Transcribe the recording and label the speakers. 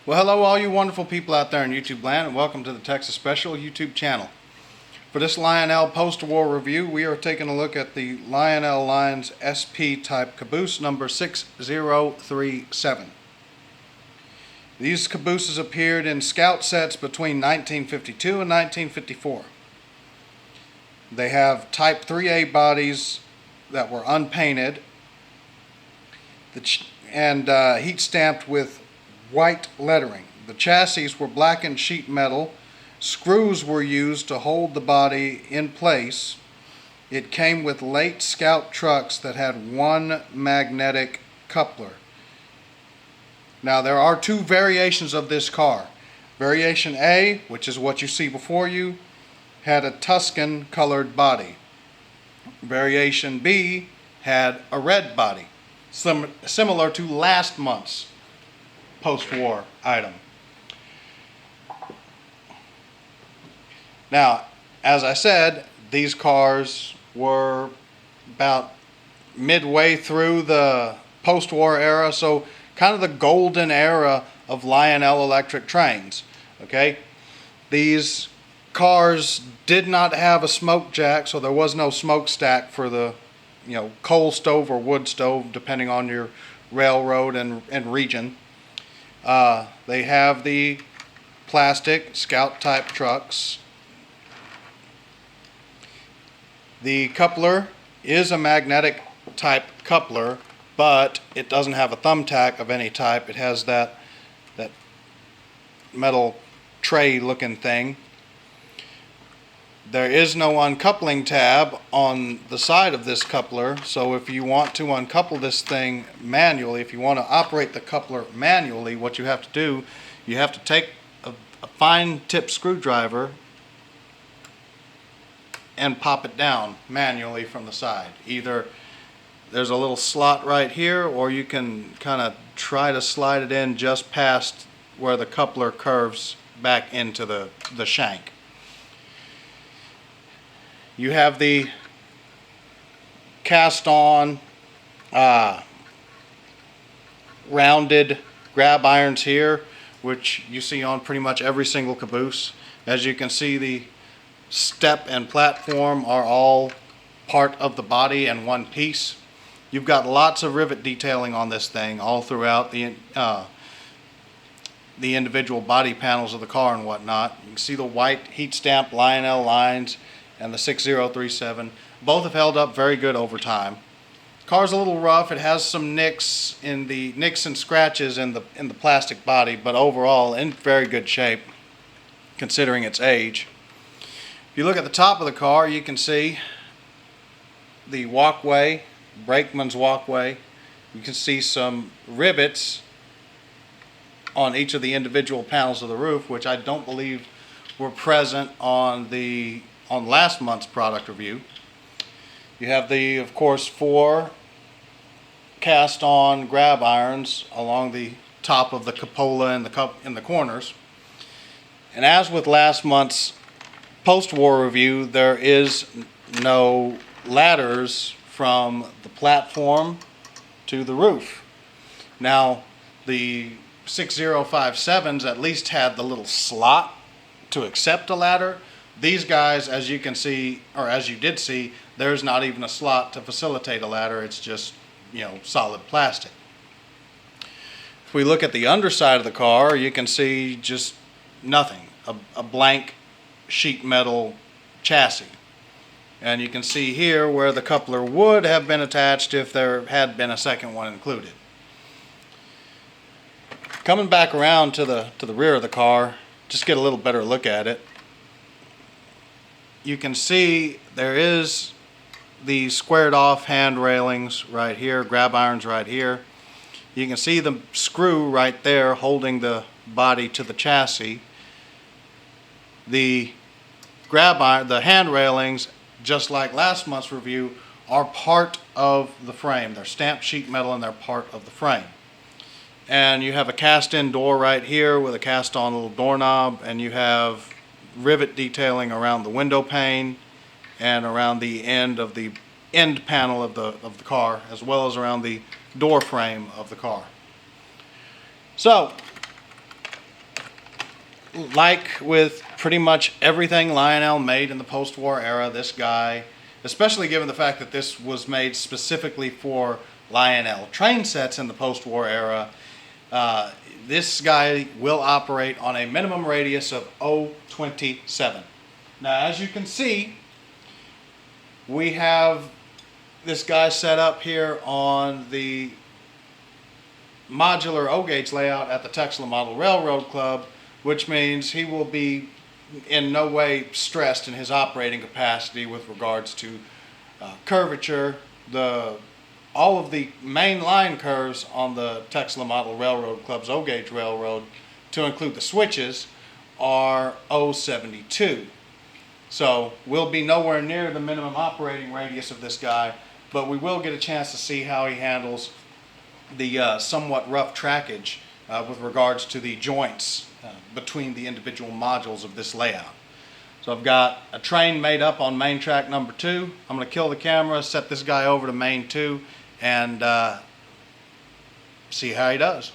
Speaker 1: Well, hello all you wonderful people out there in YouTube land, and welcome to the Texas Special YouTube channel. For this Lionel post-war review, we are taking a look at the Lionel Lines SP type caboose number 6037. These cabooses appeared in scout sets between 1952 and 1954. They have type 3A bodies that were unpainted and heat stamped with white lettering. The chassis were blackened sheet metal. Screws were used to hold the body in place. It came with late Scout trucks that had one magnetic coupler. Now there are two variations of this car. Variation A, which is what you see before you, had a Tuscan colored body. Variation B had a red body, similar to last month's post-war item. Now, as I said, these cars were about midway through the post-war era, so kind of the golden era of Lionel electric trains. Okay, these cars did not have a smoke jack, so there was no smokestack for the coal stove or wood stove, depending on your railroad and region. They have the plastic Scout type trucks. The coupler is a magnetic type coupler, but it doesn't have a thumbtack of any type. It has that metal tray looking thing. There is no uncoupling tab on the side of this coupler, so if you want to uncouple this thing manually, if you want to operate the coupler manually, what you have to do, you have to take a fine tip screwdriver and pop it down manually from the side. Either there's a little slot right here, or you can kind of try to slide it in just past where the coupler curves back into the shank. You have the cast-on rounded grab irons here, which you see on pretty much every single caboose. As you can see, the step and platform are all part of the body and one piece. You've got lots of rivet detailing on this thing all throughout the individual body panels of the car and whatnot. You can see the white heat stamped Lionel lines and the 6037. Both have held up very good over time. Car's a little rough. It has some nicks and scratches in the plastic body, but overall in very good shape considering its age. If you look at the top of the car, you can see the walkway, brakeman's walkway. You can see some rivets on each of the individual panels of the roof, which I don't believe were present on last month's product review. You have of course, 4 cast-on grab irons along the top of the cupola and in the corners. And as with last month's post-war review, there is no ladders from the platform to the roof. Now, the 6057s at least had the little slot to accept a ladder. These guys, as you can see, or as you did see, there's not even a slot to facilitate a ladder. It's just, solid plastic. If we look at the underside of the car, you can see just nothing, a blank sheet metal chassis. And you can see here where the coupler would have been attached if there had been a second one included. Coming back around to the rear of the car, just get a little better look at it. You can see there is the squared off hand railings right here, grab irons right here. You can see the screw right there holding the body to the chassis. The the hand railings, just like last month's review, are part of the frame. They're stamped sheet metal and they're part of the frame. And you have a cast-in door right here with a cast-on little doorknob, and you have rivet detailing around the window pane and around the end panel of the car, as well as around the door frame of the car. So like with pretty much everything Lionel made in the post-war era, this guy, especially given the fact that this was made specifically for Lionel train sets in the post-war era, this guy will operate on a minimum radius of 0.27. Now, as you can see, we have this guy set up here on the modular O-gauge layout at the TexLa Model Railroad Club, which means he will be in no way stressed in his operating capacity with regards to curvature. All of the main line curves on the TexLa Model Railroad Club's O-gauge railroad, to include the switches, are 0.72. So we'll be nowhere near the minimum operating radius of this guy, but we will get a chance to see how he handles the somewhat rough trackage with regards to the joints between the individual modules of this layout. So I've got a train made up on main track number 2. I'm going to kill the camera, set this guy over to main 2, and see how he does.